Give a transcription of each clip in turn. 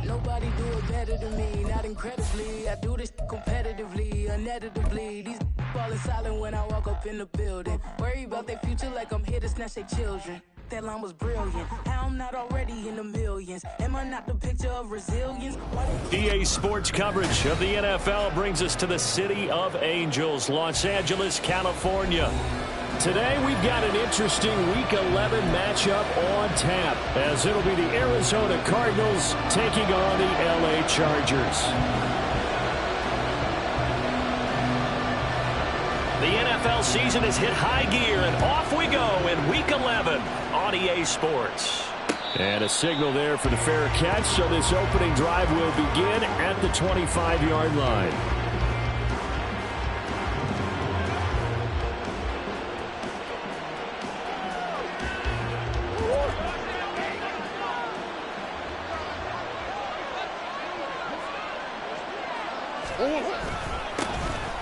Nobody do it better than me, not incredibly. I do this competitively, uneditably. These falling silent when I walk up in the building. Worry about their future like I'm here to snatch their children. That line was brilliant. How I'm not already in the millions? Am I not the picture of resilience? EA Sports coverage of the NFL brings us to the City of Angels, Los Angeles, California. Today we've got an interesting Week 11 matchup on tap, as it'll be the Arizona Cardinals taking on the LA Chargers. The NFL season has hit high gear, and off we go in Week 11 on EA Sports. And a signal there for the fair catch, so this opening drive will begin at the 25-yard line.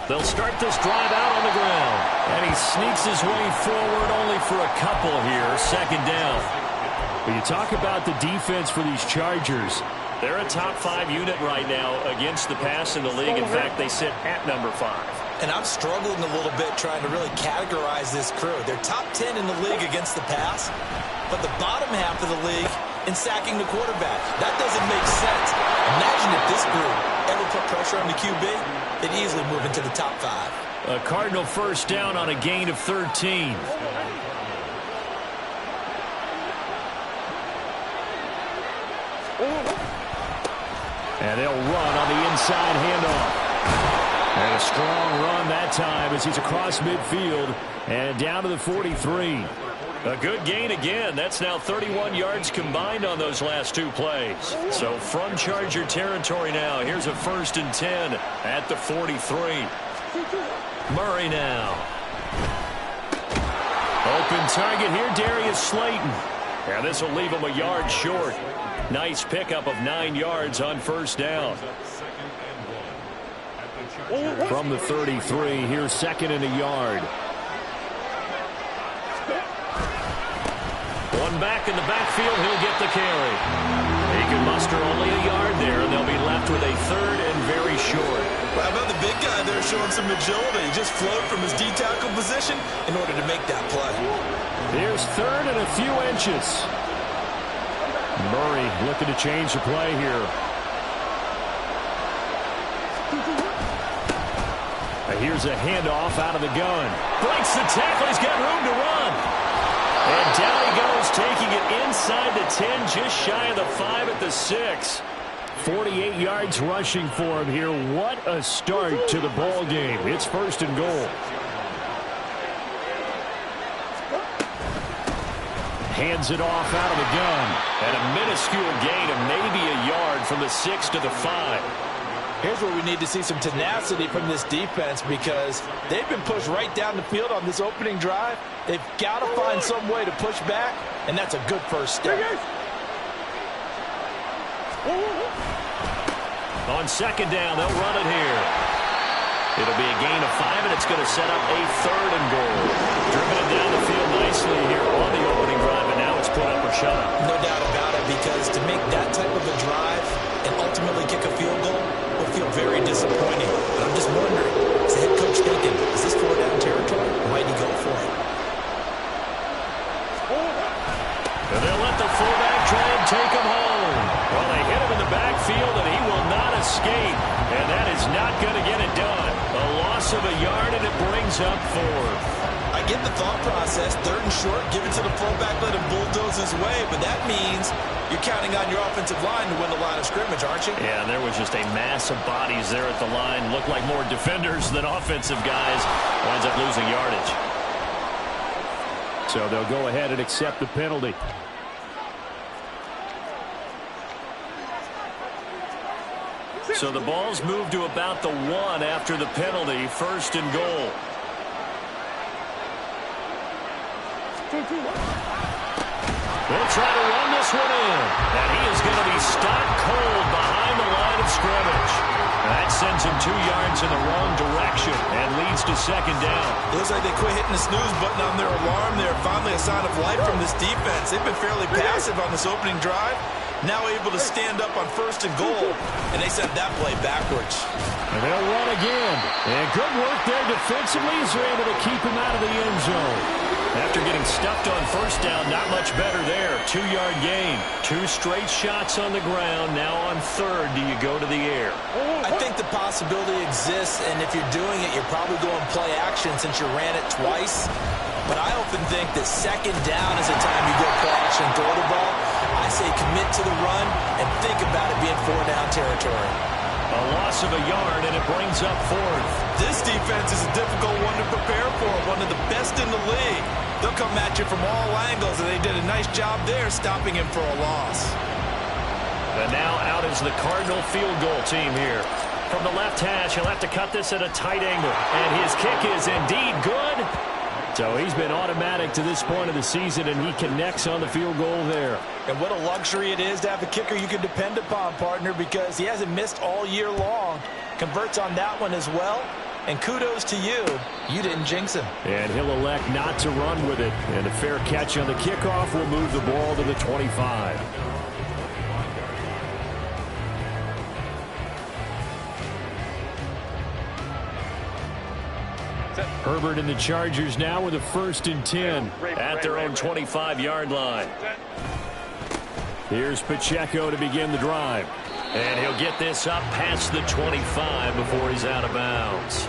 They'll start this drive out on the ground. And he sneaks his way forward only for a couple here. Second down. When you talk about the defense for these Chargers, they're a top 5 unit right now against the pass in the league. In fact, they sit at number 5. And I'm struggling a little bit trying to really categorize this crew. They're top 10 in the league against the pass, but the bottom half of the league in sacking the quarterback. That doesn't make sense. Imagine if this group ever put pressure on the QB, they'd easily move into the top 5. A Cardinal first down on a gain of 13. And they'll run on the inside handoff. And a strong run that time as he's across midfield and down to the 43. A good gain again. That's now 31 yards combined on those last 2 plays. So from Charger territory now, here's a 1st and 10 at the 43. Murray now. Open target here, Darius Slayton. And this will leave him a yard short. Nice pickup of 9 yards on first down. From the 33, here's 2nd and a yard. One back in the backfield, he'll get the carry. He can muster only a yard there, and they'll be left with a 3rd and very short. Well, how about the big guy there showing some agility? He just flowed from his D-tackle position in order to make that play. Here's 3rd and a few inches. Murray looking to change the play here. Here's a handoff out of the gun. Breaks the tackle. He's got room to run. And down he goes, taking it inside the 10, just shy of the 5 at the 6. 48 yards rushing for him here. What a start to the ball game. It's 1st and goal. Hands it off out of the gun. And a minuscule gain of maybe a yard from the 6 to the 5. Here's where we need to see some tenacity from this defense, because they've been pushed right down the field on this opening drive. They've got to find some way to push back, and that's a good first step. On 2nd down, they'll run it here. It'll be a gain of 5, and it's going to set up a 3rd and goal. Driven it down the field nicely here on the opening drive, and now it's put up or shut up. No doubt about it, because to make that type of a drive and ultimately kick a field goal will feel very disappointing. But I'm just wondering, is the head coach thinking, is this 4-down territory, or might he go for it? And they'll let the fullback try and take him home. Well, they hit him in the backfield, and he will not escape. And that is not going to get it done. A loss of a yard, and it brings up 4th. I get the thought process. 3rd and short, give it to the fullback, let him bulldoze his way. But that means you're counting on your offensive line to win the line of scrimmage, aren't you? Yeah, and there was just a mass of bodies there at the line. Looked like more defenders than offensive guys. Winds up losing yardage. So they'll go ahead and accept the penalty. So the ball's moved to about the 1 after the penalty. 1st and goal. They'll try to run this one in. And he is going to be stopped cold behind the line of scrimmage. That sends him 2 yards in the wrong direction and leads first to second down. It looks like they quit hitting the snooze button on their alarm there. Finally a sign of life from this defense. They've been fairly passive on this opening drive. Now able to stand up on first and goal, and they sent that play backwards. And they'll run again. And good work there defensively as they're able to keep him out of the end zone. After getting stuffed on first down, not much better there. 2-yard gain. 2 straight shots on the ground. Now on third, do you go to the air? I think the possibility exists, and if you're doing it, you're probably going play action since you ran it twice. But I often think that second down is the time you go play action and throw the ball. I say commit to the run and think about it being 4-down territory. A loss of a yard, and it brings up fourth. This defense is a difficult one to prepare for, one of the best in the league. They'll come at you from all angles, and they did a nice job there stopping him for a loss. And now out is the Cardinal field goal team here. From the left hash, he'll have to cut this at a tight angle. And his kick is indeed good. So he's been automatic to this point of the season, and he connects on the field goal there. And what a luxury it is to have a kicker you can depend upon, partner, because he hasn't missed all year long. Converts on that one as well. And kudos to you. You didn't jinx him. And he'll elect not to run with it. And a fair catch on the kickoff will move the ball to the 25. Herbert and the Chargers now with a 1st and 10 at their own 25-yard line. Here's Pacheco to begin the drive. And he'll get this up past the 25 before he's out of bounds.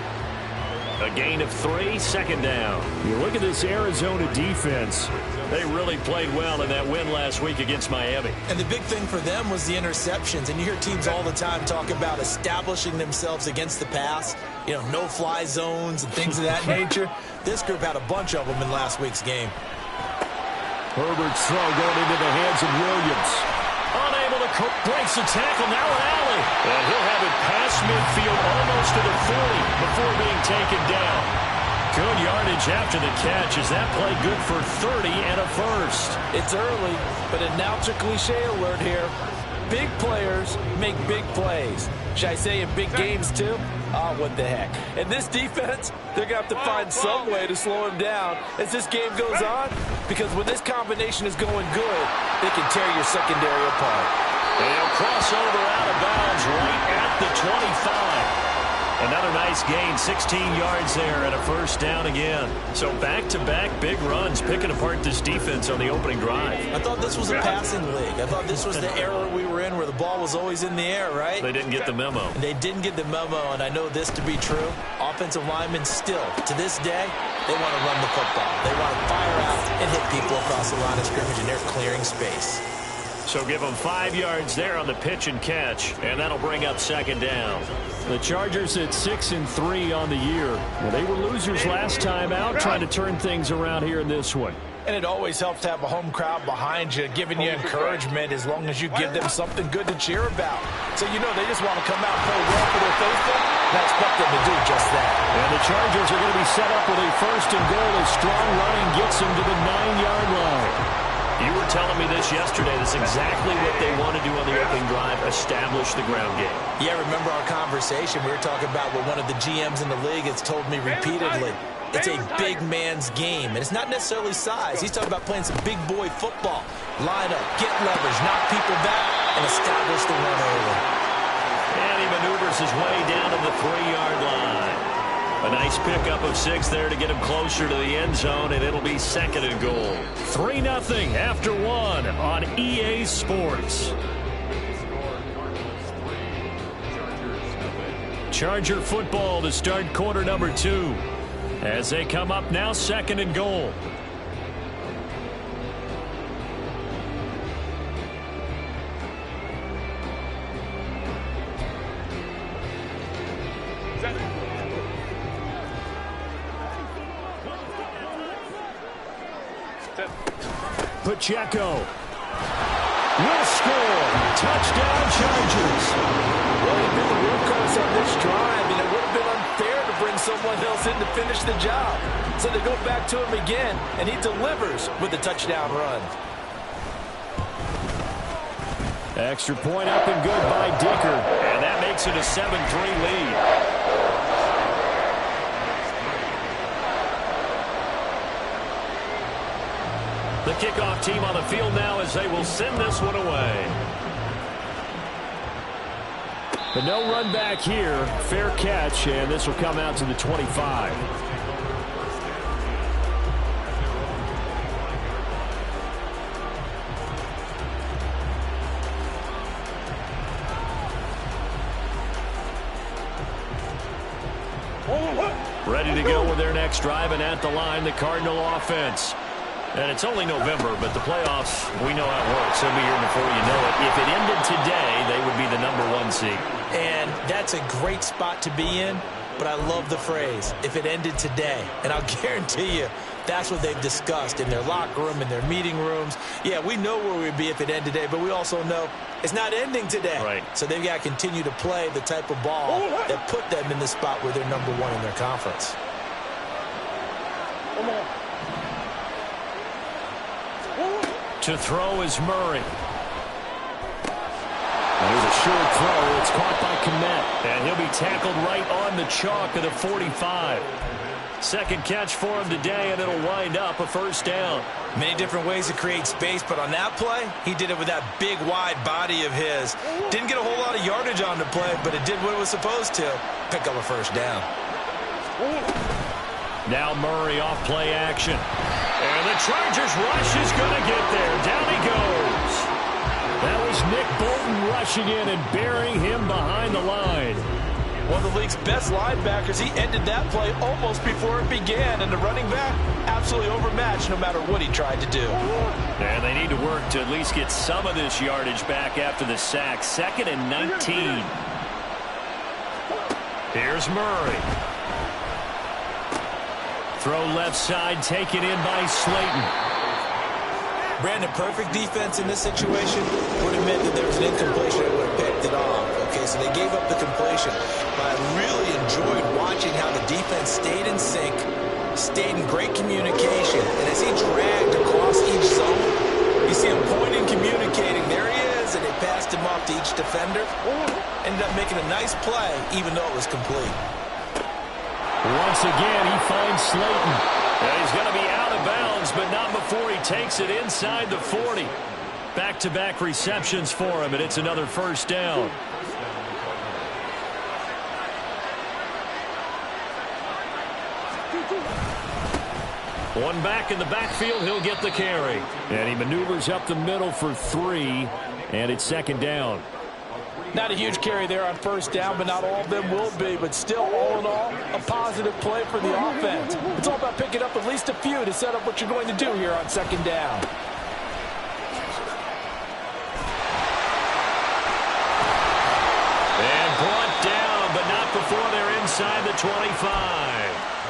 A gain of 3, second down. You look at this Arizona defense. They really played well in that win last week against Miami. And the big thing for them was the interceptions. And you hear teams all the time talk about establishing themselves against the pass. You know, no-fly zones and things of that nature. This group had a bunch of them in last week's game. Herbert's throw going into the hands of Williams. Unable to breaks the tackle, now an alley. And he'll have it past midfield almost to the 40 before being taken down. Good yardage after the catch. Is that play good for 30 and a first? It's early, but announcer cliche alert here. Big players make big plays. Should I say in big games too? Oh, what the heck. And this defense, they're going to have to find some way to slow him down as this game goes on, because when this combination is going good, they can tear your secondary apart. They'll cross over out of bounds right at the 25. Another nice gain, 16 yards there and a first down again. So back-to-back big runs picking apart this defense on the opening drive. I thought this was a passing league. I thought this was the era we were in where the ball was always in the air, right? They didn't get the memo. And they didn't get the memo, and I know this to be true. Offensive linemen still, to this day, they want to run the football. They want to fire out and hit people across the line of scrimmage, and they're clearing space. So give them 5 yards there on the pitch and catch, and that'll bring up second down. The Chargers at 6-3 on the year. Well, they were losers last time out, trying to turn things around here in this one. And it always helps to have a home crowd behind you, giving you encouragement as long as you give them something good to cheer about. So you know they just want to come out and play well for their faithful, and I expect them to do just that. And the Chargers are going to be set up with a 1st and goal as strong running gets them to the 9-yard line. You were telling me this yesterday. That's exactly what they want to do on the opening drive, establish the ground game. Yeah, remember our conversation. We were talking about what one of the GMs in the league has told me repeatedly. It's a big man's game, and it's not necessarily size. He's talking about playing some big boy football. Line up, get leverage, knock people back, and establish the run early. And he maneuvers his way down to the 3-yard line. A nice pickup of 6 there to get him closer to the end zone, and it'll be 2nd and goal. 3-0 after 1 on EA Sports. Charger football to start quarter number 2. As they come up now, 2nd and goal. Pacheco will score. Touchdown, Chargers. Well, he'd been the workhorse on this drive, and it would have been unfair to bring someone else in to finish the job. So they go back to him again, and he delivers with a touchdown run. Extra point up and good by Dicker. And that makes it a 7-3 lead. The kickoff team on the field now as they will send this one away. But no run back here. Fair catch, and this will come out to the 25. Ready to go with their next drive, and at the line, the Cardinal offense. And it's only November, but the playoffs, we know how it works. They'll be here before you know it. If it ended today, they would be the #1 seed. And that's a great spot to be in, but I love the phrase, if it ended today. And I'll guarantee you, that's what they've discussed in their locker room, in their meeting rooms. Yeah, we know where we'd be if it ended today, but we also know it's not ending today. Right. So they've got to continue to play the type of ball that put them in the spot where they're #1 in their conference. To throw is Murray. And here's a short throw. It's caught by Kmet. And he'll be tackled right on the chalk of the 45. Second catch for him today, and it'll wind up a first down. Many different ways to create space, but on that play, he did it with that big, wide body of his. Didn't get a whole lot of yardage on the play, but it did what it was supposed to. Pick up a first down. Now Murray off play action. And the Chargers rush is going to get there. Down he goes. That was Nick Bolton rushing in and burying him behind the line. One of the league's best linebackers, he ended that play almost before it began. And the running back, absolutely overmatched no matter what he tried to do. And they need to work to at least get some of this yardage back after the sack. 2nd and 19. Here's Murray. Throw left side, taken in by Slayton. Brandon, perfect defense in this situation would have meant that there was an incompletion that would have picked it off. Okay, so they gave up the completion. But I really enjoyed watching how the defense stayed in sync, stayed in great communication. And as he dragged across each zone, you see him pointing, communicating. There he is, and they passed him off to each defender. Ended up making a nice play, even though it was complete. Once again, he finds Slayton. And he's going to be out of bounds, but not before he takes it inside the 40. Back-to-back receptions for him, and it's another first down. One back in the backfield, he'll get the carry. And he maneuvers up the middle for 3, and it's 2nd down. Not a huge carry there on first down, but not all of them will be. But still, all in all, a positive play for the offense. It's all about picking up at least a few to set up what you're going to do here on 2nd down. And brought down, but not before they're inside the 25.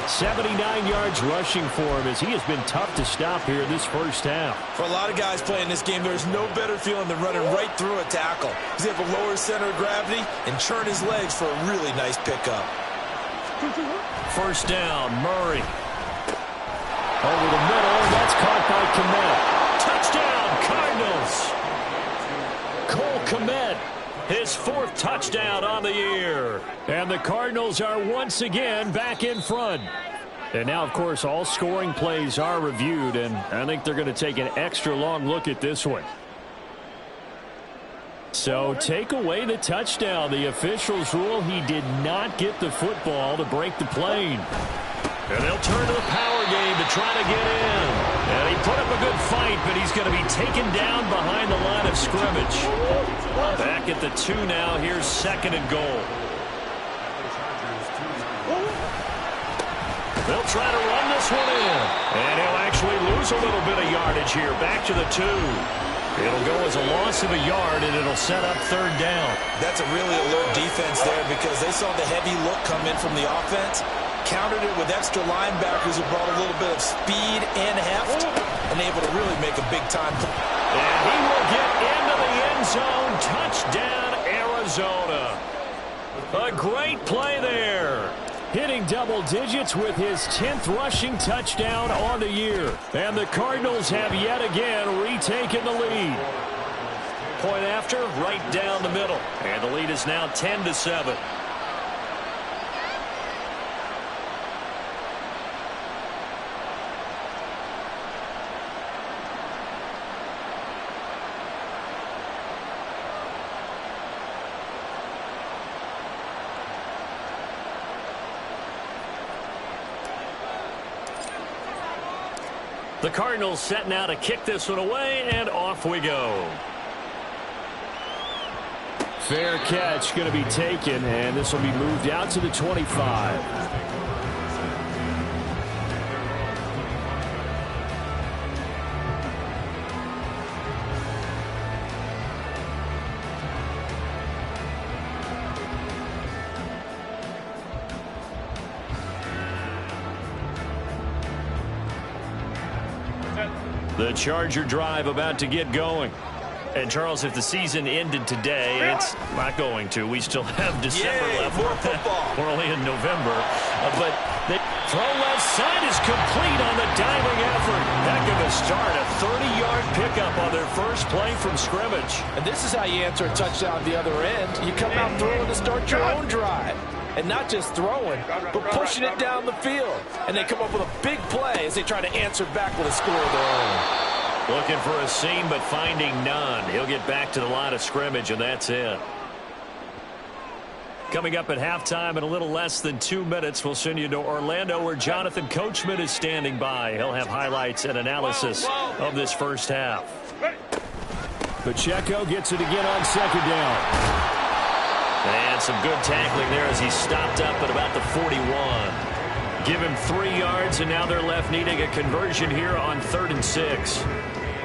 79 yards rushing for him as he has been tough to stop here this first half. For a lot of guys playing this game, there's no better feeling than running right through a tackle. He's able to lower his center of gravity and churn his legs for a really nice pickup. First down, Murray. Over the middle, that's caught by Kmet. Touchdown, Cardinals. Cole Kmet, his 4th touchdown on the year. And the Cardinals are once again back in front. And now, of course, all scoring plays are reviewed, and I think they're going to take an extra long look at this one. So take away the touchdown. The officials rule he did not get the football to break the plane. And they'll turn to the power game to try to get in. And he put up a good fight, but he's going to be taken down behind the line of scrimmage. Back at the 2 now. Here's 2nd and goal. They'll try to run this one in. And he'll actually lose a little bit of yardage here. Back to the 2. It'll go as a loss of a yard, and it'll set up 3rd down. That's a really alert defense there because they saw the heavy look come in from the offense, countered it with extra linebackers who brought a little bit of speed and heft, and able to really make a big-time play. And he will get into the end zone. Touchdown, Arizona. A great play there. Hitting double digits with his 10th rushing touchdown on the year. And the Cardinals have yet again retaken the lead. Point after, right down the middle. And the lead is now 10-7. The Cardinals set now to kick this one away, and off we go. Fair catch going to be taken, and this will be moved out to the 25. The Charger drive about to get going. And, Charles, if the season ended today, it's not going to. We still have December left. More football. We're only in November. But the throw left side is complete on the diving effort. Heck of a start. A 30-yard pickup on their first play from scrimmage. And this is how you answer a touchdown the other end. You come out throwing to start your own drive. And not just throwing, but pushing it down the field. And they come up with a big play as they try to answer back with a score of their own. Looking for a seam, but finding none. He'll get back to the line of scrimmage, and that's it. Coming up at halftime in a little less than 2 minutes, we'll send you to Orlando, where Jonathan Coachman is standing by. He'll have highlights and analysis of this first half. Pacheco gets it again on second down. And some good tackling there as he stopped up at about the 41. Give him 3 yards, and now they're left needing a conversion here on 3rd and 6.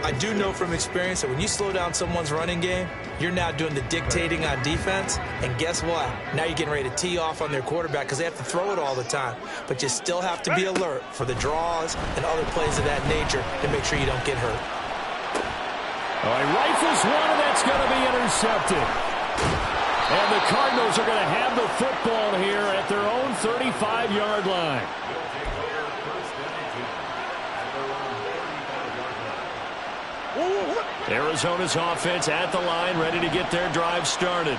I do know from experience that when you slow down someone's running game, you're now doing the dictating on defense. And guess what? Now you're getting ready to tee off on their quarterback because they have to throw it all the time. But you still have to be alert for the draws and other plays of that nature to make sure you don't get hurt. All right, rifles one, and that's going to be intercepted. And the Cardinals are going to have the football here at their own 35-yard line. Arizona's offense at the line, ready to get their drive started.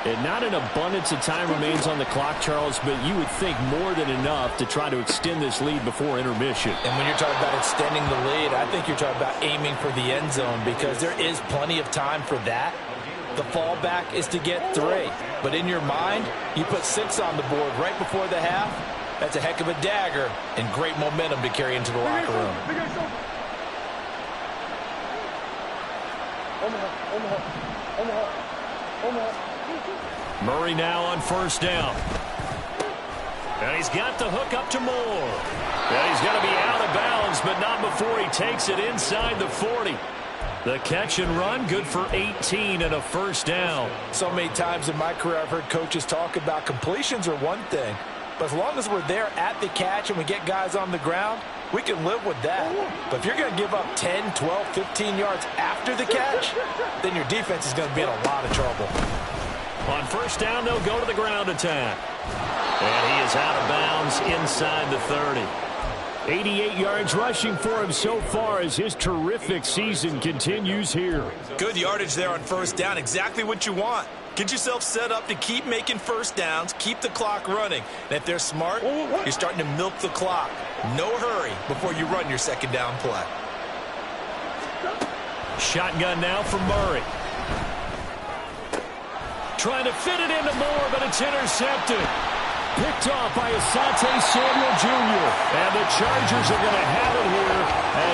And not an abundance of time remains on the clock, Charles, but you would think more than enough to try to extend this lead before intermission. And when you're talking about extending the lead, I think you're talking about aiming for the end zone because there is plenty of time for that. The fallback is to get 3. But in your mind, you put 6 on the board right before the half. That's a heck of a dagger and great momentum to carry into the locker room. Murray now on first down. And he's got the hook up to Moore. And he's going to be out of bounds, but not before he takes it inside the 40. The catch and run, good for 18 and a first down. So many times in my career I've heard coaches talk about completions are one thing. But as long as we're there at the catch and we get guys on the ground, we can live with that. But if you're going to give up 10, 12, 15 yards after the catch, then your defense is going to be in a lot of trouble. On first down, they'll go to the ground attack. And he is out of bounds inside the 30. 88 yards rushing for him so far as his terrific season continues here. Good yardage there on first down. Exactly what you want. Get yourself set up to keep making first downs, keep the clock running. And if they're smart, you're starting to milk the clock. No hurry before you run your second down play. Shotgun now from Murray. Trying to fit it into Moore, but it's intercepted. Picked off by Asante Samuel Jr. And the Chargers are going to have it here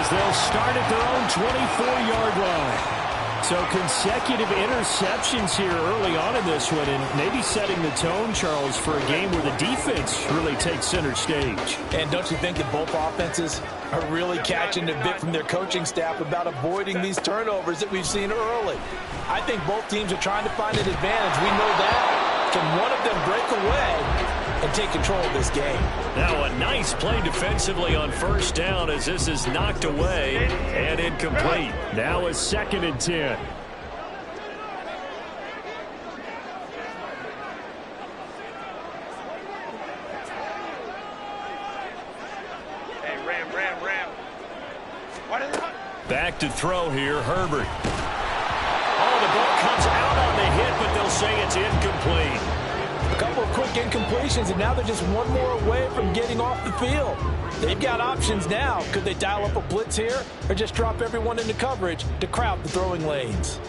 as they'll start at their own 24-yard line. So consecutive interceptions here early on in this one, and maybe setting the tone, Charles, for a game where the defense really takes center stage. And don't you think that both offenses are really catching a bit from their coaching staff about avoiding these turnovers that we've seen early? I think both teams are trying to find an advantage. We know that. Can one of them break away and take control of this game? Now a nice play defensively on first down as this is knocked away and incomplete. Now a 2nd and 10. Hey, Ram. Back to throw here, Herbert. Oh, the ball comes out on the hit, but they'll say it's incomplete. A couple of quick incompletions, and now they're just one more away from getting off the field. They've got options now. Could they dial up a blitz here or just drop everyone into coverage to crowd the throwing lanes?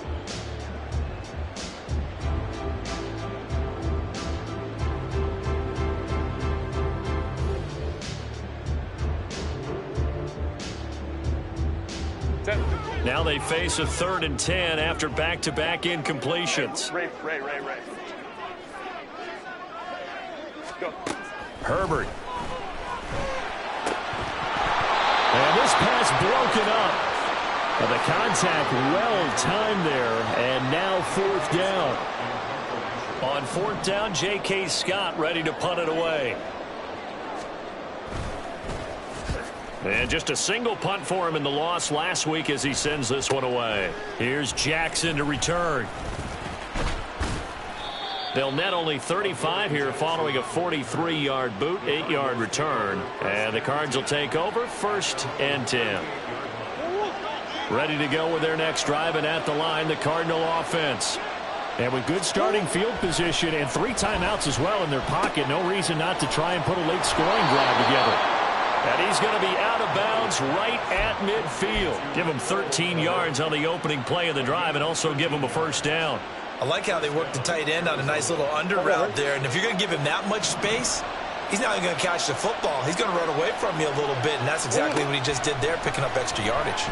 Now they face a 3rd and 10 after back-to-back incompletions. Ray. Go. Herbert. And this pass broken up. Well, the contact well-timed there, and now 4th down. On 4th down, J.K. Scott ready to punt it away. And just a single punt for him in the loss last week as he sends this one away. Here's Jackson to return. They'll net only 35 here following a 43-yard boot, 8-yard return. And the Cards will take over 1st and 10. Ready to go with their next drive, and at the line, the Cardinal offense. And with good starting field position and 3 timeouts as well in their pocket, no reason not to try and put a late scoring drive together. And he's going to be out of bounds right at midfield. Give him 13 yards on the opening play of the drive and also give him a 1st down. I like how they worked the tight end on a nice little under route there. And if you're going to give him that much space, he's not even going to catch the football. He's going to run away from you a little bit, and that's exactly what he just did there, picking up extra yardage.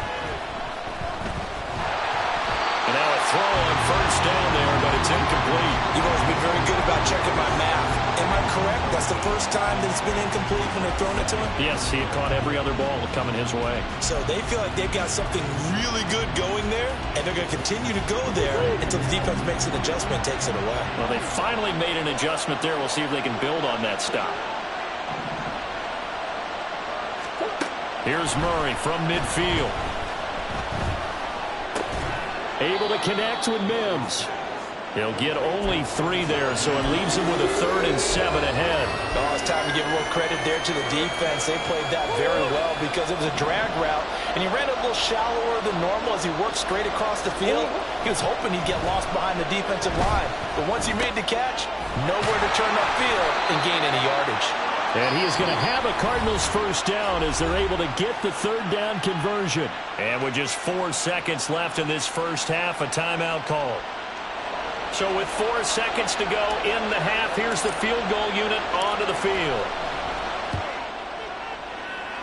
And now a throw on 1st down there, but it's incomplete. You've always been very good about checking my math. Am I correct? That's the first time that it's been incomplete when they've thrown it to him? Yes, he had caught every other ball coming his way. So they feel like they've got something really good going there, and they're going to continue to go there until the defense makes an adjustment and takes it away. Well, they finally made an adjustment there. We'll see if they can build on that stop. Here's Murray from midfield. Able to connect with Mims. He'll get only 3 there, so it leaves him with a 3rd and 7 ahead. Oh, it's time to give a little credit there to the defense. They played that very well because it was a drag route, and he ran a little shallower than normal as he worked straight across the field. He was hoping he'd get lost behind the defensive line, but once he made the catch, nowhere to turn upfield and gain any yardage. And he is going to have a Cardinals 1st down as they're able to get the 3rd down conversion. And with just 4 seconds left in this first half, a timeout call. So with 4 seconds to go in the half, here's the field goal unit onto the field.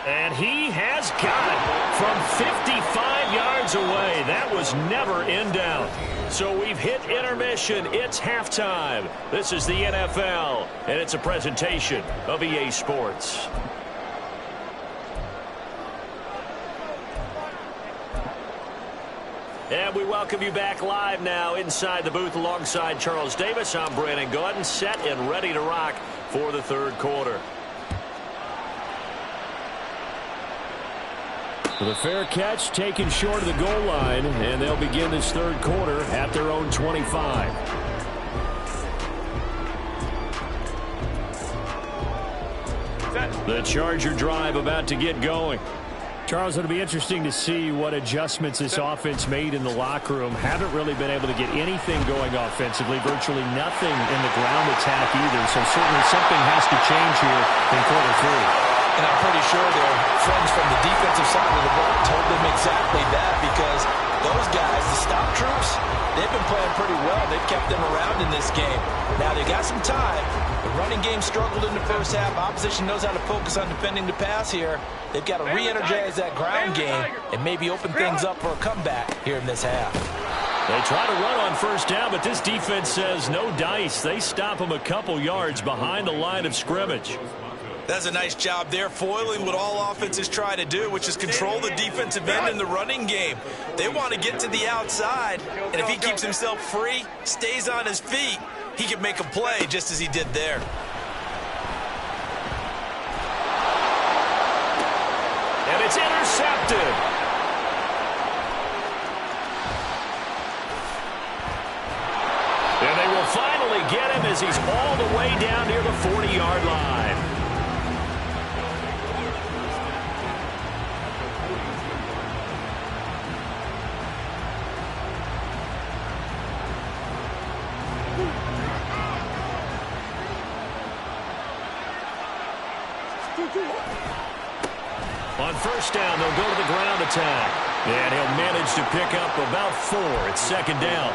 And he has got it from 55 yards away. That was never in doubt. So we've hit intermission. It's halftime. This is the NFL, and it's a presentation of EA Sports. And we welcome you back live now inside the booth alongside Charles Davis. I'm Brandon Gordon, set and ready to rock for the 3rd quarter. The fair catch taken short of the goal line, and they'll begin this 3rd quarter at their own 25. The Charger drive about to get going. Charles, it'll be interesting to see what adjustments this offense made in the locker room. Haven't really been able to get anything going offensively, virtually nothing in the ground attack either. So certainly something has to change here in quarter 3. And I'm pretty sure their friends from the defensive side of the ball told them exactly that, because those guys, the stop troops, they've been playing pretty well. They've kept them around in this game. Now they got some time. The running game struggled in the first half. Opposition knows how to focus on defending the pass here. They've got to re-energize that ground game and maybe open things up for a comeback here in this half. They try to run on 1st down, but this defense says no dice. They stop them a couple yards behind the line of scrimmage. That's a nice job there, foiling what all offenses try to do, which is control the defensive end in the running game. They want to get to the outside, and if he keeps himself free, stays on his feet, he can make a play just as he did there. And it's intercepted. And they will finally get him as he's all the way down near the 40-yard line. On 1st down, they'll go to the ground attack. And he'll manage to pick up about 4. It's 2nd down.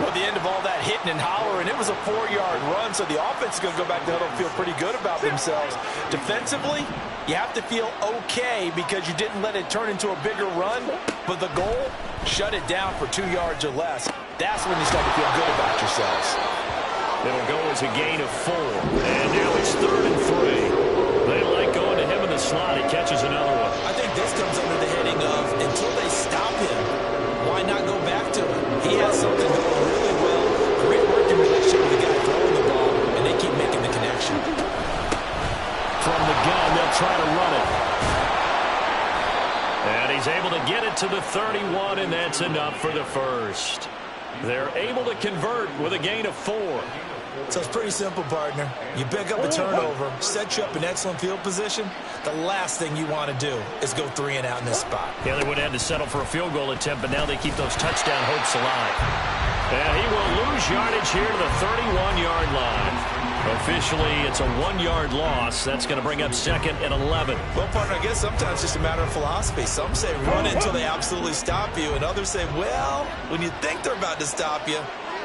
Well, the end of all that hitting and hollering, it was a 4-yard run, so the offense is going to go back to the huddle and feel pretty good about themselves. Defensively, you have to feel okay because you didn't let it turn into a bigger run, but the goal, shut it down for 2 yards or less. That's when you start to feel good about yourselves. It'll go as a gain of 4, and now it's 3rd and 3. They like going to him in the slot. He catches another one. I think this comes under the heading of until they stop him, why not go back to him? He has something going really well, great working relationship with the guy throwing the ball, and they keep making the connection. From the gun, they'll try to run it. And he's able to get it to the 31, and that's enough for the first. They're able to convert with a gain of 4. So it's pretty simple, partner. You pick up a turnover, set you up in excellent field position. The last thing you want to do is go 3 and out in this spot. Yeah, they would have had to settle for a field goal attempt, but now they keep those touchdown hopes alive. And he will lose yardage here to the 31-yard line. Officially, it's a 1-yard loss. That's going to bring up 2nd and 11. Well, partner, I guess sometimes it's just a matter of philosophy. Some say run it until they absolutely stop you, and others say, well, when you think they're about to stop you,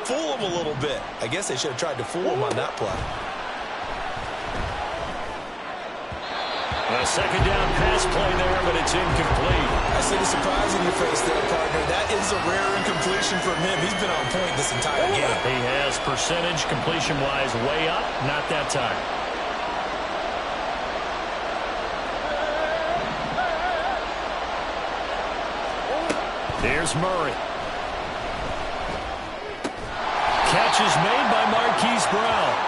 fool them a little bit. I guess they should have tried to fool them on that play. A second down pass play there, but it's incomplete. I see the surprise in your face there, partner. That is a rare incompletion from him. He's been on point this entire game. He has percentage completion-wise way up, not that time. Here's Murray. Catch is made by Marquise Brown.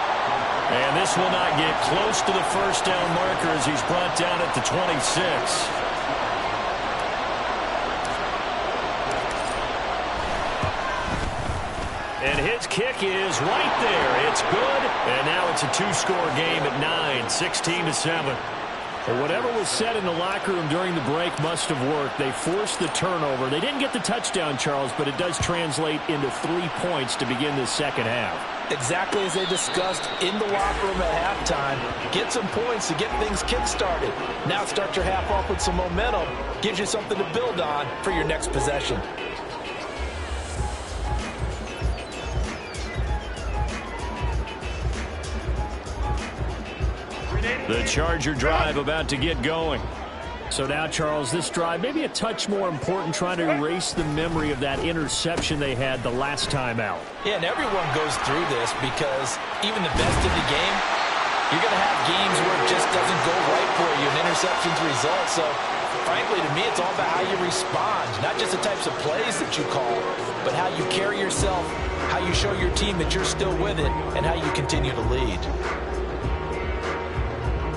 And this will not get close to the first down marker as he's brought down at the 26. And his kick is right there. It's good. And now it's a 2-score game at 9, 16-7. And whatever was said in the locker room during the break must have worked. They forced the turnover. They didn't get the touchdown, Charles, but it does translate into 3 points to begin the second half. Exactly as they discussed in the locker room at halftime. Get some points to get things kick-started. Now start your half off with some momentum. Gives you something to build on for your next possession. The Charger drive about to get going. So now, Charles, this drive maybe a touch more important, trying to erase the memory of that interception they had the last time out. Yeah, and everyone goes through this because even the best of the game, you're going to have games where it just doesn't go right for you and interceptions result. So, frankly, to me, it's all about how you respond, not just the types of plays that you call, but how you carry yourself, how you show your team that you're still with it, and how you continue to lead.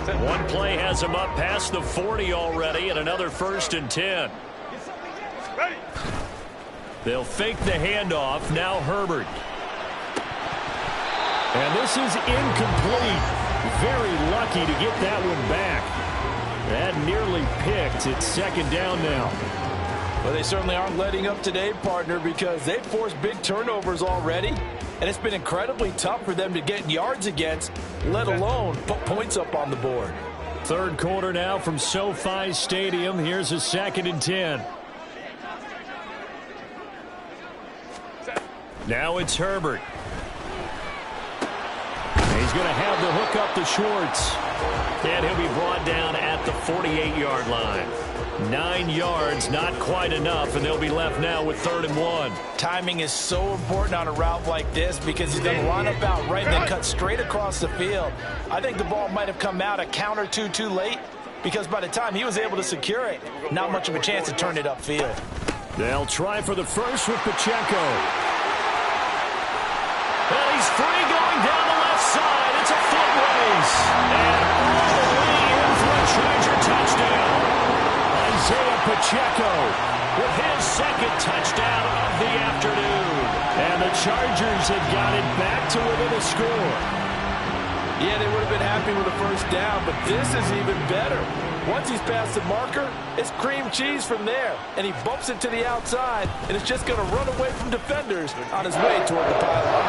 One play has him up past the 40 already, and another 1st and 10. They'll fake the handoff. Now Herbert. And this is incomplete. Very lucky to get that one back. That nearly picked. It's 2nd down now. Well, they certainly aren't letting up today, partner, because they've forced big turnovers already. And it's been incredibly tough for them to get yards against, let alone put points up on the board. 3rd quarter now from SoFi Stadium. Here's a 2nd and 10. Now it's Herbert. He's going to have the hook up to Schwartz. And he'll be brought down at the 48-yard line. 9 yards, not quite enough, and they'll be left now with 3rd and 1. Timing is so important on a route like this because he's going to line up out right and then cut straight across the field. I think the ball might have come out a count or two too late because by the time he was able to secure it, not much of a chance to turn it upfield. They'll try for the first with Pacheco. And he's free going down the left side. It's a foot race. And all the way in for a Charger touchdown. Isaiah Pacheco with his 2nd touchdown of the afternoon. And the Chargers have got it back to within a score. Yeah, they would have been happy with a 1st down, but this is even better. Once he's past the marker, it's cream cheese from there. And he bumps it to the outside, and it's just going to run away from defenders on his way toward the pylon.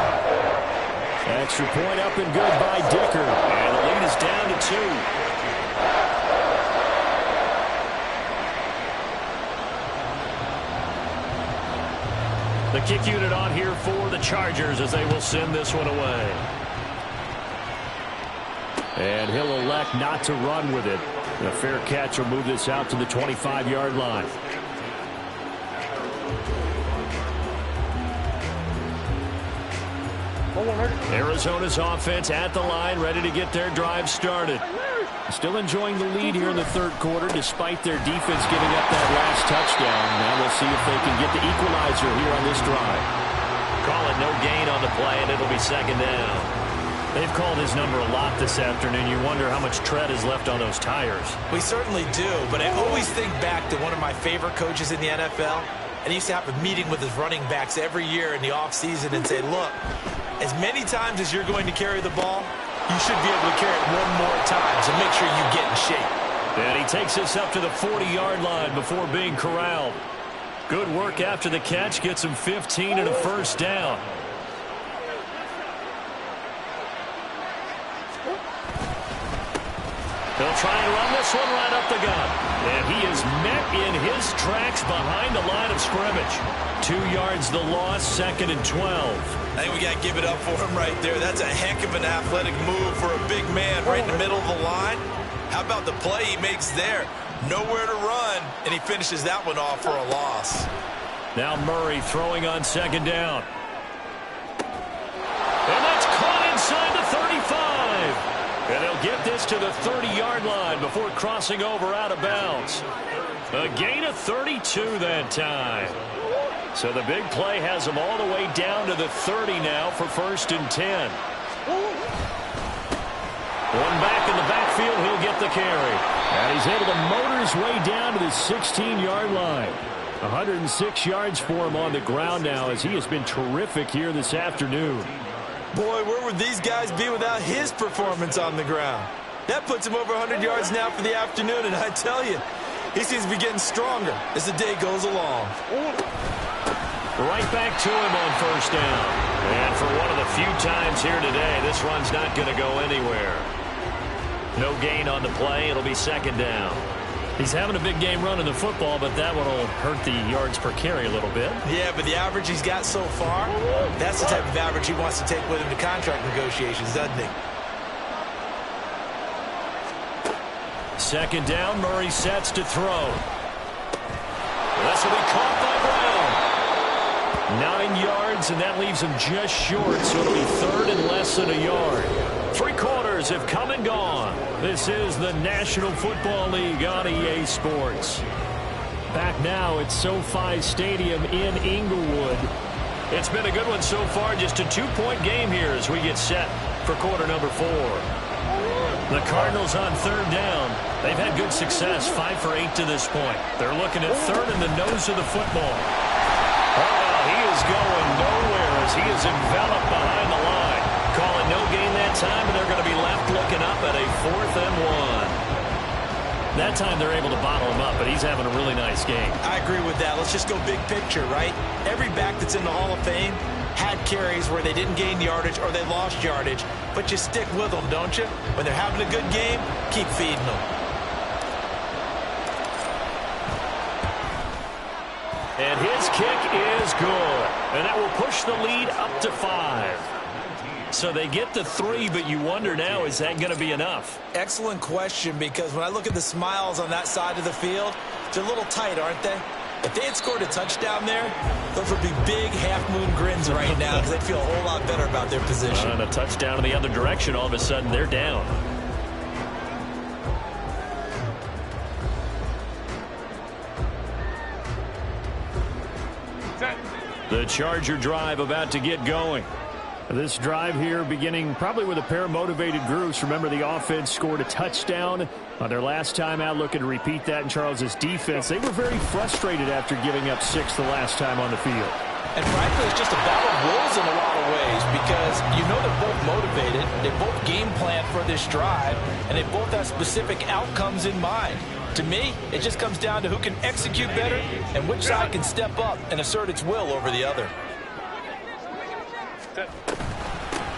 Extra point up and good by Dicker. And the lead is down to 2. The kick unit on here for the Chargers as they will send this one away. And he'll elect not to run with it. A fair catch will move this out to the 25-yard line. Arizona's offense at the line, ready to get their drive started. Still enjoying the lead here in the third quarter, despite their defense giving up that last touchdown. Now we'll see if they can get the equalizer here on this drive. Call it no gain on the play, and it'll be second down. They've called his number a lot this afternoon. You wonder how much tread is left on those tires. We certainly do, but I always think back to one of my favorite coaches in the NFL, and he used to have a meeting with his running backs every year in the offseason and say, look, as many times as you're going to carry the ball, you should be able to carry it one more time, so make sure you get in shape. And he takes this up to the 40-yard line before being corralled. Good work after the catch, gets him 15 and a first down. They'll try and run this one right up the gut. And he is met in his tracks behind the line of scrimmage. 2 yards the loss, second and 12. I think we got to give it up for him right there. That's a heck of an athletic move for a big man right in the middle of the line. How about the play he makes there? Nowhere to run, and he finishes that one off for a loss. Now Murray throwing on second down. And that's caught inside the 35. And they'll get this to the 30-yard line before crossing over out of bounds. A gain of 32 that time. So the big play has them all the way down to the 30 now for first and 10. One back in the backfield, he'll get the carry. And he's able to motor his way down to the 16-yard line. 106 yards for him on the ground now as he has been terrific here this afternoon. Boy, where would these guys be without his performance on the ground? That puts him over 100 yards now for the afternoon, and I tell you, he seems to be getting stronger as the day goes along. Right back to him on first down. And for one of the few times here today, this run's not going to go anywhere. No gain on the play. It'll be second down. He's having a big game running the football, but that one will hurt the yards per carry a little bit. Yeah, but the average he's got so far, that's the type of average he wants to take with him to contract negotiations, doesn't he? Second down, Murray sets to throw. This will be caught by Brown. 9 yards, and that leaves him just short, so it'll be third and less than a yard. 3 quarters have come and gone. This is the National Football League on EA Sports. Back now at SoFi Stadium in Inglewood. It's been a good one so far, just a 2-point game here as we get set for quarter number 4. The Cardinals on third down. They've had good success, 5 for 8 to this point. They're looking at third in the nose of the football. Oh, he is going nowhere as he is enveloped behind the line. Call it no gain that time, and they're going to be left looking up at a 4th and 1. That time they're able to bottle him up, but he's having a really nice game. I agree with that. Let's just go big picture, right? Every back that's in the Hall of Fame had carries where they didn't gain yardage or they lost yardage, but you stick with them, don't you? When they're having a good game, keep feeding them. And his kick is good, and that will push the lead up to 5. So they get the 3, but you wonder now, is that going to be enough? Excellent question, because when I look at the smiles on that side of the field, they're a little tight, aren't they? If they had scored a touchdown there, those would be big half-moon grins right now because they'd feel a whole lot better about their position. And a touchdown in the other direction, all of a sudden they're down. The Charger drive about to get going. This drive here beginning probably with a pair of motivated groups. Remember, the offense scored a touchdown on their last time out, looking to repeat that in Charles's defense. They were very frustrated after giving up 6 the last time on the field. And frankly, it's just a battle of wills in a lot of ways because you know they're both motivated, they both game plan for this drive, and they both have specific outcomes in mind. To me, it just comes down to who can execute better and which side can step up and assert its will over the other.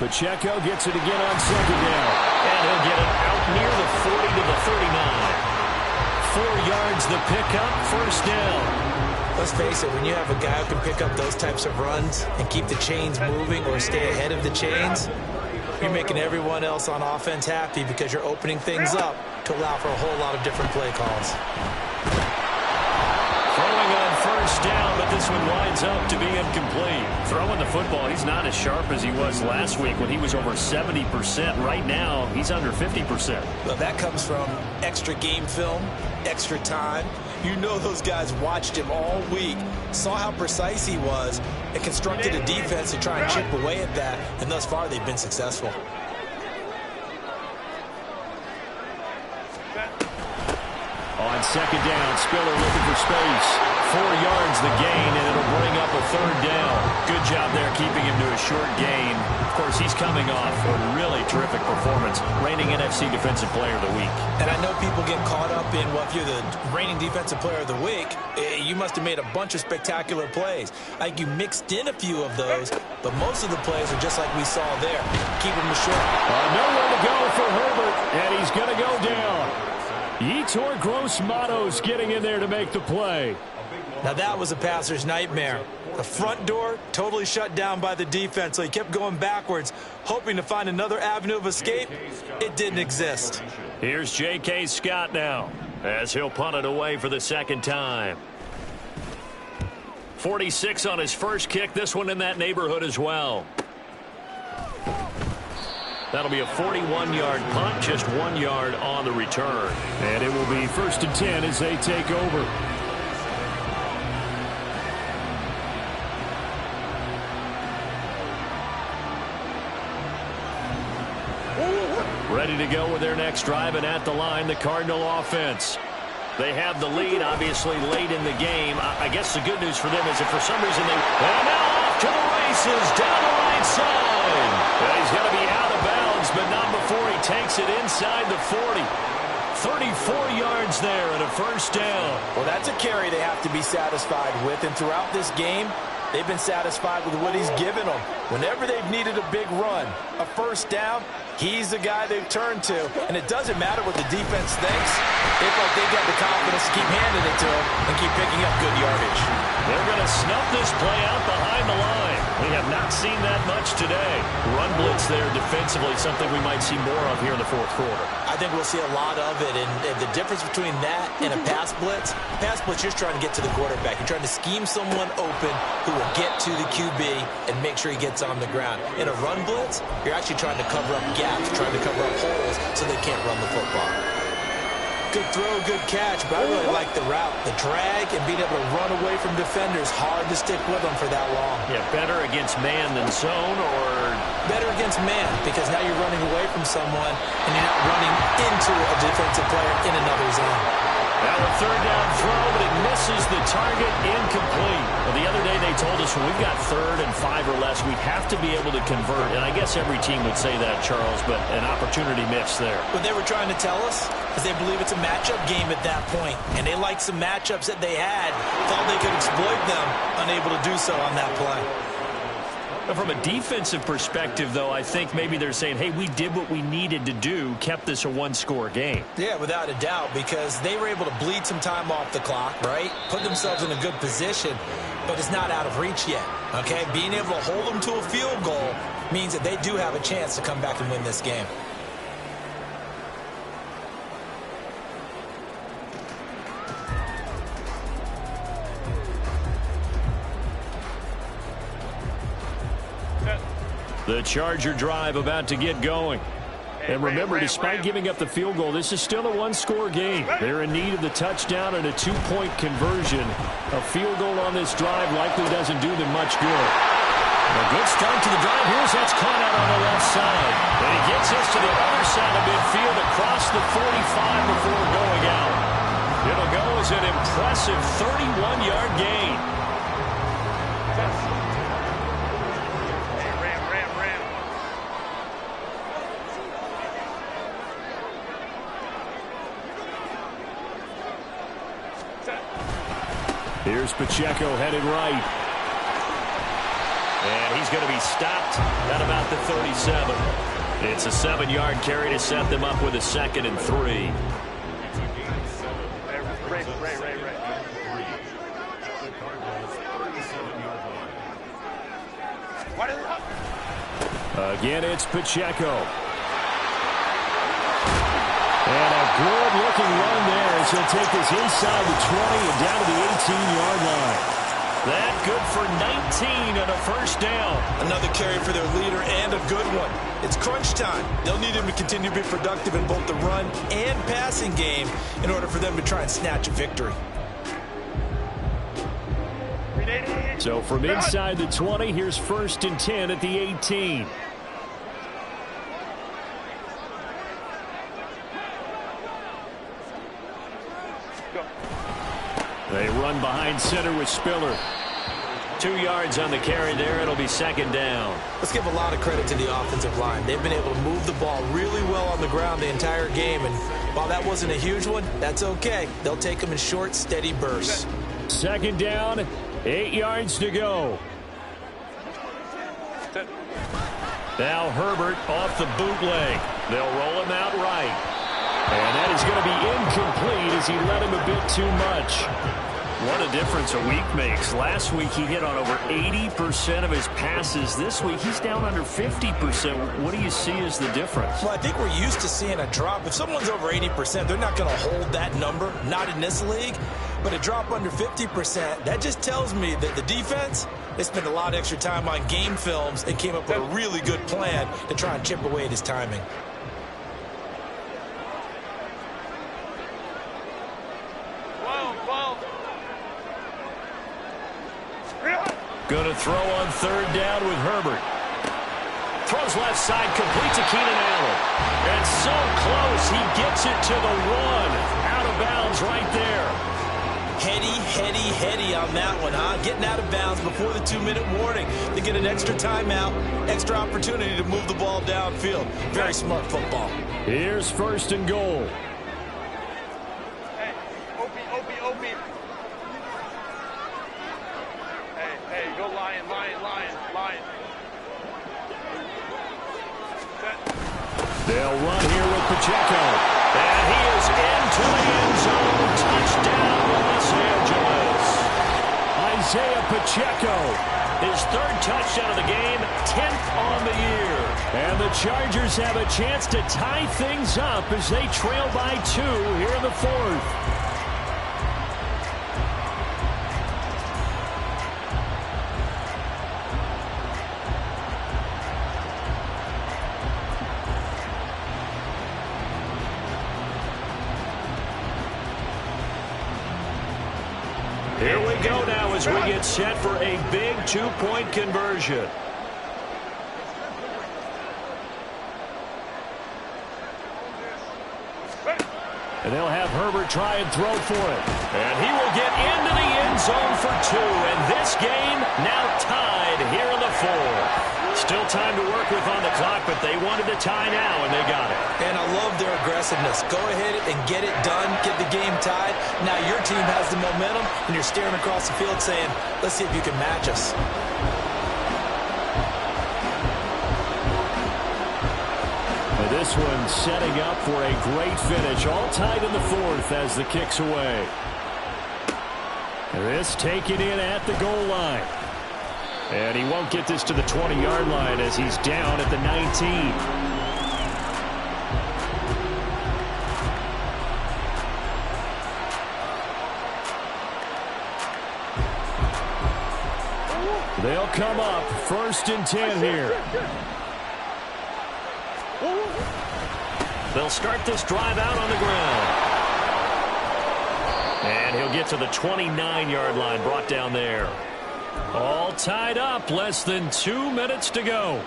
Pacheco gets it again on second down. And he'll get it out near the 40 to the 39. 4 yards the pickup, first down. Let's face it, when you have a guy who can pick up those types of runs and keep the chains moving or stay ahead of the chains, you're making everyone else on offense happy because you're opening things up to allow for a whole lot of different play calls. Throwing on first down, but this one winds up to be incomplete. Throwing the football, he's not as sharp as he was last week when he was over 70%. Right now, he's under 50%. Well, that comes from extra game film, extra time. You know those guys watched him all week, saw how precise he was, and constructed a defense to try and chip away at that, and thus far they've been successful. On second down, Spiller looking for space. 4 yards the gain, and it'll bring up a third down. Good job there keeping him to a short gain. Of course, he's coming off a really terrific performance, reigning NFC Defensive Player of the Week. And I know people get caught up in, well, if you're the reigning Defensive Player of the Week, you must have made a bunch of spectacular plays. I think you mixed in a few of those, but most of the plays are just like we saw there. Keep him short. Nowhere to go for Herbert, and he's going to go down. Yetur Gross-Matos getting in there to make the play. Now that was a passer's nightmare. The front door totally shut down by the defense, so he kept going backwards, hoping to find another avenue of escape. It didn't exist. Here's J.K. Scott now, as he'll punt it away for the second time. 46 on his first kick, this one in that neighborhood as well. That'll be a 41-yard punt, just 1 yard on the return. And it will be 1st and 10 as they take over. Ready to go with their next drive, and at the line, the Cardinal offense. They have the lead, obviously, late in the game. I guess the good news for them is if for some reason they... And now off to the races, down the right side. And he's going to be out of bounds, but not before he takes it inside the 40. 34 yards there and a first down. Well, that's a carry they have to be satisfied with, and throughout this game, they've been satisfied with what he's given them. Whenever they've needed a big run, a first down, he's the guy they've turned to. And it doesn't matter what the defense thinks. They feel like they've got the confidence to keep handing it to him and keep picking up good yardage. They're going to snuff this play out behind the line. We have not seen that much today. Run blitz there defensively, something we might see more of here in the fourth quarter. I think we'll see a lot of it, and the difference between that and a pass blitz, you're trying to get to the quarterback. You're trying to scheme someone open who will get to the QB and make sure he gets on the ground. In a run blitz, you're actually trying to cover up gaps, trying to cover up holes so they can't run the football. Good throw, good catch, but I really like the route. The drag and being able to run away from defenders, hard to stick with them for that long. Yeah, better against man than zone, or... Better against man, because now you're running away from someone and you're not running into a defensive player in another zone. Now a third down throw, but it misses the target, incomplete. Well, the other day they told us when we've got 3rd and 5 or less, we have to be able to convert. And I guess every team would say that, Charles, but an opportunity missed there. What they were trying to tell us is they believe it's a matchup game at that point. And they liked some matchups that they had, thought they could exploit them, unable to do so on that play. From a defensive perspective, though, I think maybe they're saying, hey, we did what we needed to do, kept this a one-score game. Yeah, without a doubt, because they were able to bleed some time off the clock, right? Put themselves in a good position, but it's not out of reach yet, okay? Being able to hold them to a field goal means that they do have a chance to come back and win this game. The Charger drive about to get going. And remember, despite giving up the field goal, this is still a one-score game. They're in need of the touchdown and a 2-point conversion. A field goal on this drive likely doesn't do them much good. A good start to the drive. Here's that's caught out on the left side. And he gets us to the other side of midfield across the 45 before going out. It'll go as an impressive 31-yard gain. Here's Pacheco headed right. And he's going to be stopped at about the 37. It's a 7-yard carry to set them up with a 2nd and 3. Again, it's Pacheco. And a good-looking run there as he'll take this inside the 20 and down to the 18-yard line. That good for 19 and a first down. Another carry for their leader and a good one. It's crunch time. They'll need him to continue to be productive in both the run and passing game in order for them to try and snatch a victory. So from inside the 20, here's 1st and 10 at the 18. They run behind center with Spiller. 2 yards on the carry there. It'll be 2nd down. Let's give a lot of credit to the offensive line. They've been able to move the ball really well on the ground the entire game. And while that wasn't a huge one, that's okay. They'll take them in short, steady bursts. 2nd down, 8 yards to go. Now Herbert off the bootleg. They'll roll him out right. And that is going to be incomplete as he led him a bit too much. What a difference a week makes. Last week he hit on over 80% of his passes. This week he's down under 50%. What do you see as the difference? Well, I think we're used to seeing a drop. If someone's over 80%, they're not going to hold that number, not in this league. But a drop under 50%, that just tells me that the defense, they spent a lot of extra time on game films and came up with a really good plan to try and chip away at his timing. Going to throw on 3rd down with Herbert. Throws left side, complete to Keenan Allen. And so close, he gets it to the 1. Out of bounds right there. Heady on that one, huh? Getting out of bounds before the 2-minute warning. They get an extra timeout, extra opportunity to move the ball downfield. Very smart football. Here's 1st and goal. Hey, Opie. Hey, go Lion. They'll run here with Pacheco. And he is into the end zone. Touchdown, Los Angeles. Isaiah Pacheco, his 3rd touchdown of the game, 10th on the year. And the Chargers have a chance to tie things up as they trail by 2 here in the 4th. Here we go now as we get set for a big 2-point conversion. And they'll have Herbert try and throw for it. And he will get into the end zone for 2. And this game now tied here in the 4th. Still time to work with on the clock, but they wanted the tie now, and they got it. And I love their aggressiveness. Go ahead and get it done, get the game tied. Now your team has the momentum, and you're staring across the field saying, let's see if you can match us. And this one setting up for a great finish. All tied in the 4th as the kick's away. This taken in at the goal line. And he won't get this to the 20-yard line as he's down at the 19. They'll come up 1st and 10 here. They'll start this drive out on the ground. And he'll get to the 29-yard line, brought down there. All tied up, less than 2 minutes to go.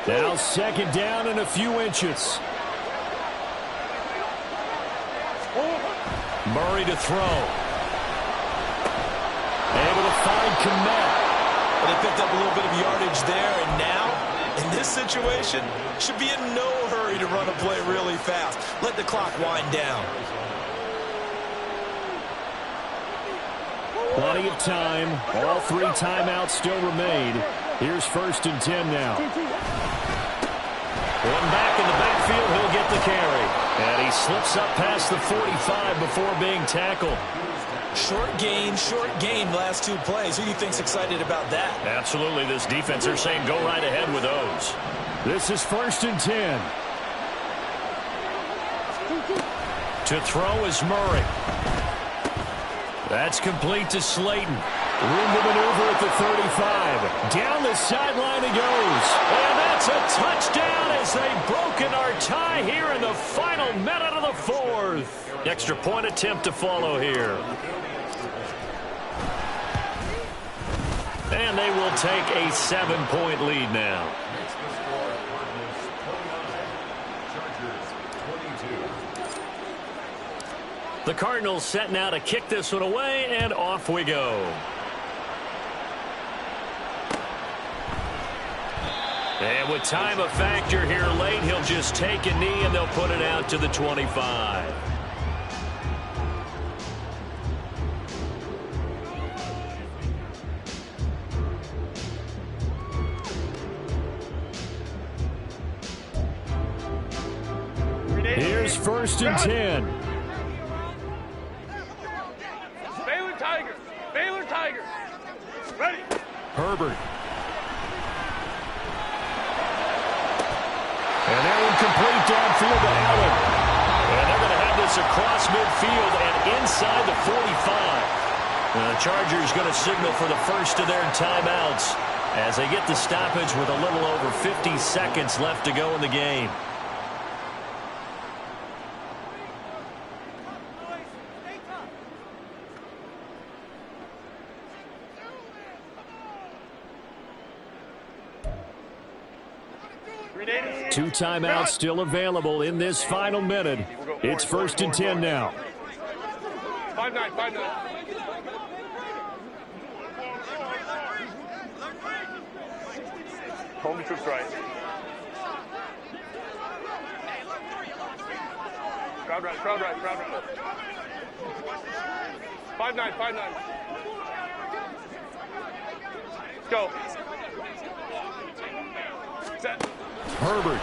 Now 2nd down and a few inches. Murray to throw. Able to find Kmet. Well, they picked up a little bit of yardage there, and now, in this situation, should be in no hurry to run a play really fast. Let the clock wind down. Plenty of time. All 3 timeouts still remain. Here's 1st and 10 now. One back in the backfield. He'll get the carry. And he slips up past the 45 before being tackled. Short gain last two plays. Who do you think's excited about that? Absolutely. This defense, they're saying go right ahead with those. This is 1st and 10. To throw is Murray. That's complete to Slayton. Room to maneuver at the 35. Down the sideline he goes. And that's a touchdown as they've broken our tie here in the final minute of the 4th. Extra point attempt to follow here. And they will take a 7-point lead now. The Cardinals set now to kick this one away, and off we go. And with time a factor here late, he'll just take a knee, and they'll put it out to the 25. Here's 1st and 10. Baylor Tigers. Ready. Herbert. And that one complete downfield to Allen. And they're going to have this across midfield and inside the 45. The Chargers going to signal for the first of their timeouts as they get the stoppage with a little over 50 seconds left to go in the game. Two timeouts still available in this final minute. It's 1st and 10 now. 5-9. Home troops right. Crowd right. 5-9. Let's go. Set. Herbert.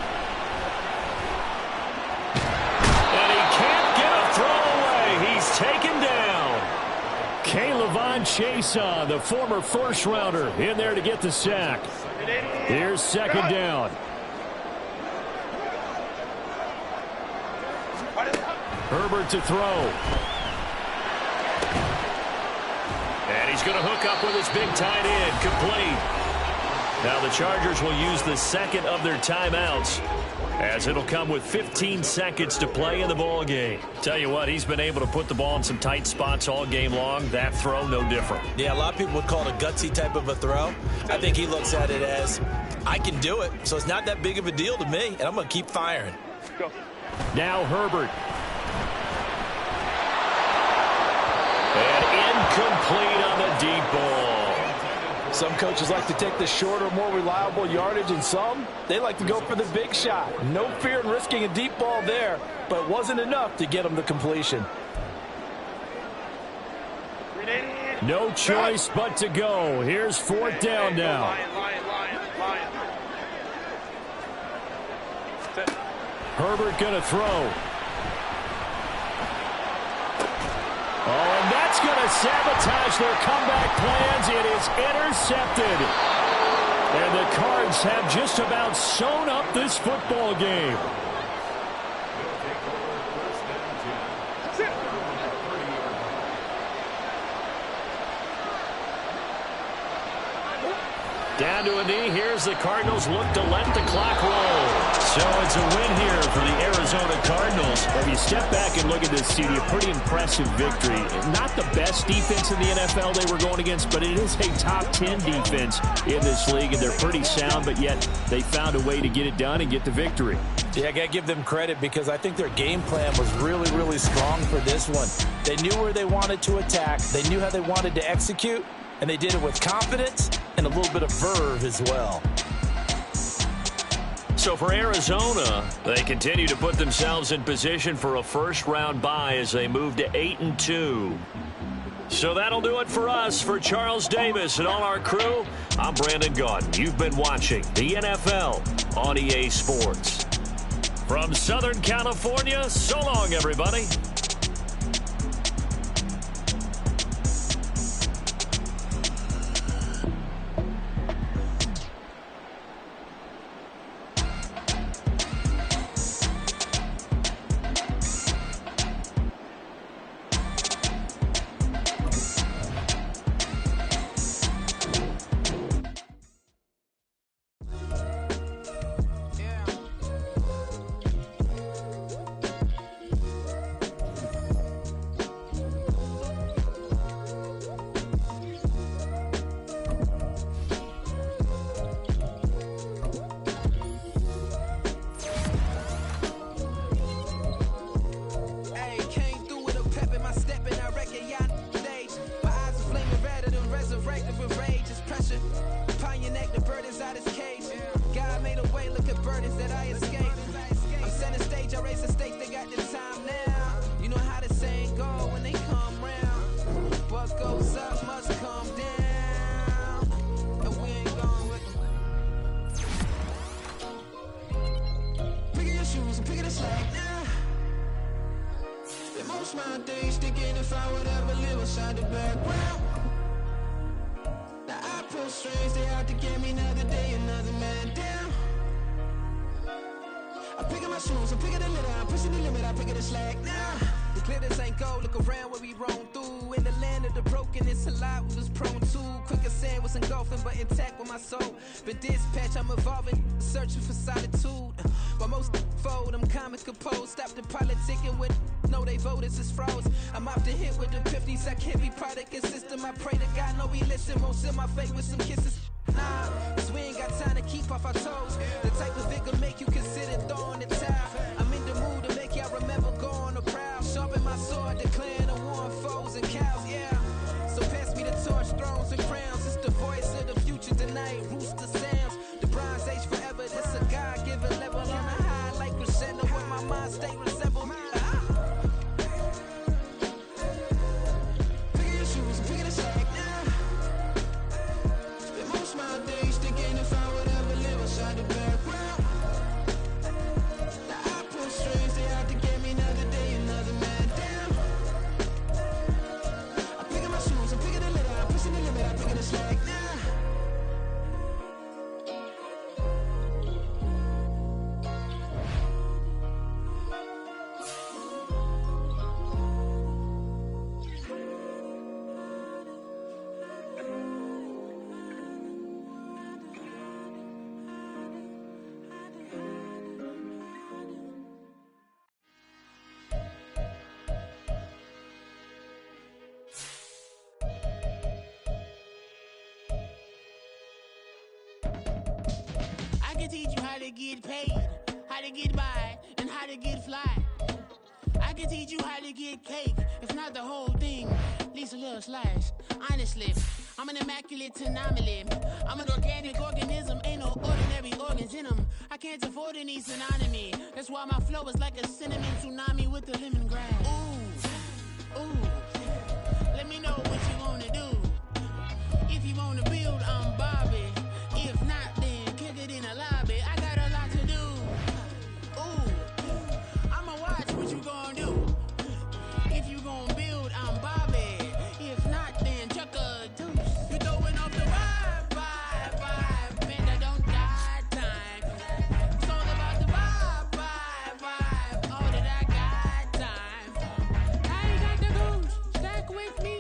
And he can't get a throw away. He's taken down. K'Lavon Chaisson, the former first-rounder, in there to get the sack. Here's 2nd down. Herbert to throw. And he's going to hook up with his big tight end. Complete. Now the Chargers will use the second of their timeouts as it'll come with 15 seconds to play in the ball game. Tell you what, he's been able to put the ball in some tight spots all game long. That throw, no different. Yeah, a lot of people would call it a gutsy type of a throw. I think he looks at it as, I can do it, so it's not that big of a deal to me, and I'm going to keep firing. Go. Now Herbert. And incomplete on the deep ball. Some coaches like to take the shorter, more reliable yardage, and some, they like to go for the big shot. No fear in risking a deep ball there, but it wasn't enough to get them the completion. No choice but to go. Here's 4th down now. Lion. Herbert going to throw. Oh, and that's going to sabotage their comeback plans. It is intercepted. And the Cards have just about sewn up this football game. Down to a knee. Here's the Cardinals look to let the clock roll. So it's a win here for the Arizona Cardinals. If you step back and look at this, CD, a pretty impressive victory. Not the best defense in the NFL they were going against, but it is a top 10 defense in this league, and they're pretty sound, but yet they found a way to get it done and get the victory. Yeah, I got to give them credit because I think their game plan was really, really strong for this one. They knew where they wanted to attack. They knew how they wanted to execute, and they did it with confidence and a little bit of verve as well. So for Arizona, they continue to put themselves in position for a first-round bye as they move to 8-2. So that'll do it for us. For Charles Davis and all our crew, I'm Brandon Gaudin. You've been watching the NFL on EA Sports. From Southern California, so long, everybody. most my days thinking if I would ever live inside the background. Now I pull strings, they out to get me another day, another man down. I'm picking my shoes, I'm picking the litter, I'm pushing the limit, I'm picking the slack now. It's clear this ain't gold, look around where we roam through. In the land of the broken, it's a lot we was prone to. Quick as sand was engulfing, but intact with my soul. Been dispatched, I'm evolving, searching for solitude. While most fold, I'm comic composed. Stop the politicking with no, they voters is froze. I'm off the hit with the 50s, I can't be product and system. I pray to God, no, he listen, won't send my fate with some kisses. Nah, cause we ain't got time to keep off our toes. The type of vigor make you consider throwing the towel. I'm in the mood to make y'all remember going to proud. Sharpen my sword, declaring the war on foes and cows, yeah. So pass me the torch, thrones and crowns. It's the voice of the future tonight, rooster sounds. The bronze age forever, this a God-given level. On a high like crescendo, where my mind state resemble. Picking your shoes, I'm picking the slack now. Spend most my days thinking if I would ever live inside the background. Now I pull strings, they out to get me another day, another man down. I'm picking my shoes, I'm picking the litter, I'm pushing the limit, I'm picking the slack now. I can teach you how to get paid, how to get by, and how to get fly. I can teach you how to get cake, if not the whole thing, at least a little slice. Honestly, I'm an immaculate anomaly. I'm an organic organism, ain't no ordinary organs in them. I can't afford any synonymy. That's why my flow is like a cinnamon tsunami with the lemongrass. Ooh, ooh. Let me know what you wanna do. If you wanna build, I'm Bobby. If not, then kick it in the lobby. I got a lot to do. Ooh, I'ma watch what you gonna do. If you gonna build, I'm Bobby. If not, then chuck a deuce. You throwing off the vibe, man, I don't got time. It's all about the vibe, all that I got time. I ain't got the goose, stack with me.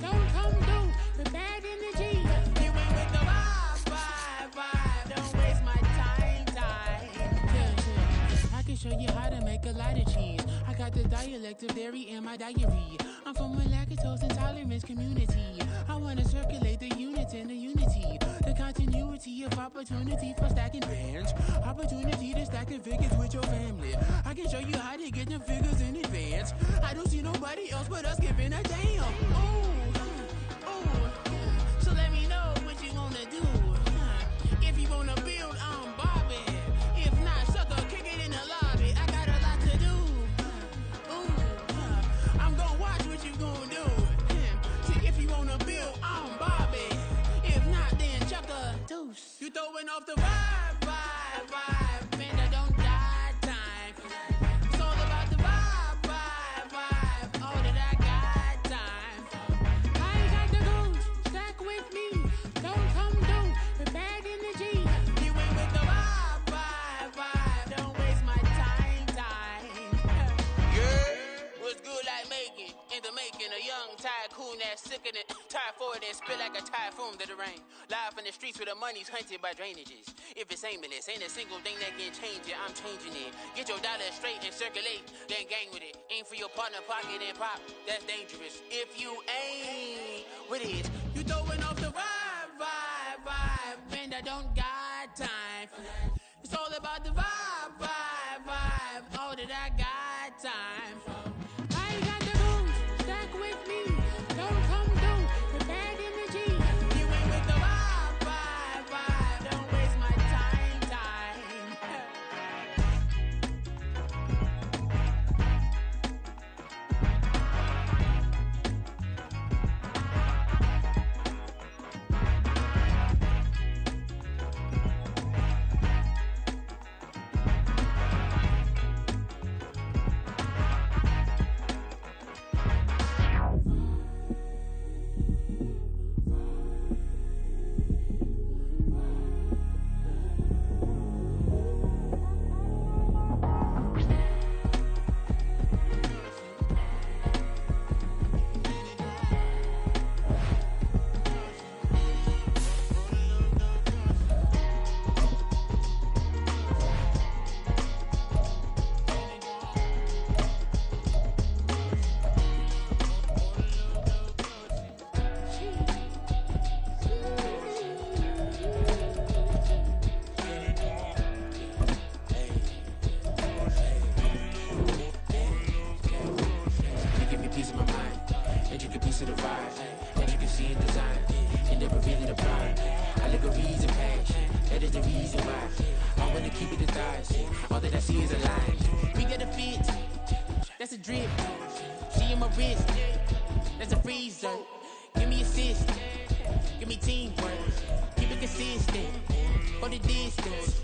Don't come through with bad energy. You ain't with the vibe, don't waste my time. Yeah, I can show you how to make a lot of cheese. I got the dialect of dairy in my diary. I'm from a lactose intolerance community. I wanna circulate the units and the unity. The continuity of opportunity for stacking bands. Opportunity to stack the figures with your family. I can show you how to get the figures in advance. I don't see nobody else but us giving a damn. Ooh. So let me know what you wanna do. If you wanna build, I'm Bobby. If not, sucker, kick it in the lobby. I got a lot to do. I'm gonna watch what you gonna do. See, if you wanna build, I'm Bobby. If not, then chuck a deuce. You throwing off the vibe, man, I don't got time. It's all about the vibe, all that I got time. I ain't got the goose, stack with me. Don't come through with bad energy. You ain't with the vibe, don't waste my time. Yeah, what's good like making, in the making, a young tycoon that's sick in it. Tire forward and spit like a typhoon to the rain. Live in the streets where the money's hunted by drainages. If it's aimless, ain't a single thing that can change it, I'm changing it. Get your dollar straight and circulate, then gang with it. Aim for your partner, pocket and pop, that's dangerous. If you ain't with it, you throwing off the vibe, man, I don't got time. It's all about the vibe, all that I got time. I ain't got the goose, stack with me. Don't come through with bad energy. You ain't with the vibe, don't waste my time. That's a drip. She in my wrist. That's a freezer. Give me assist. Give me teamwork. Keep it consistent. For the distance.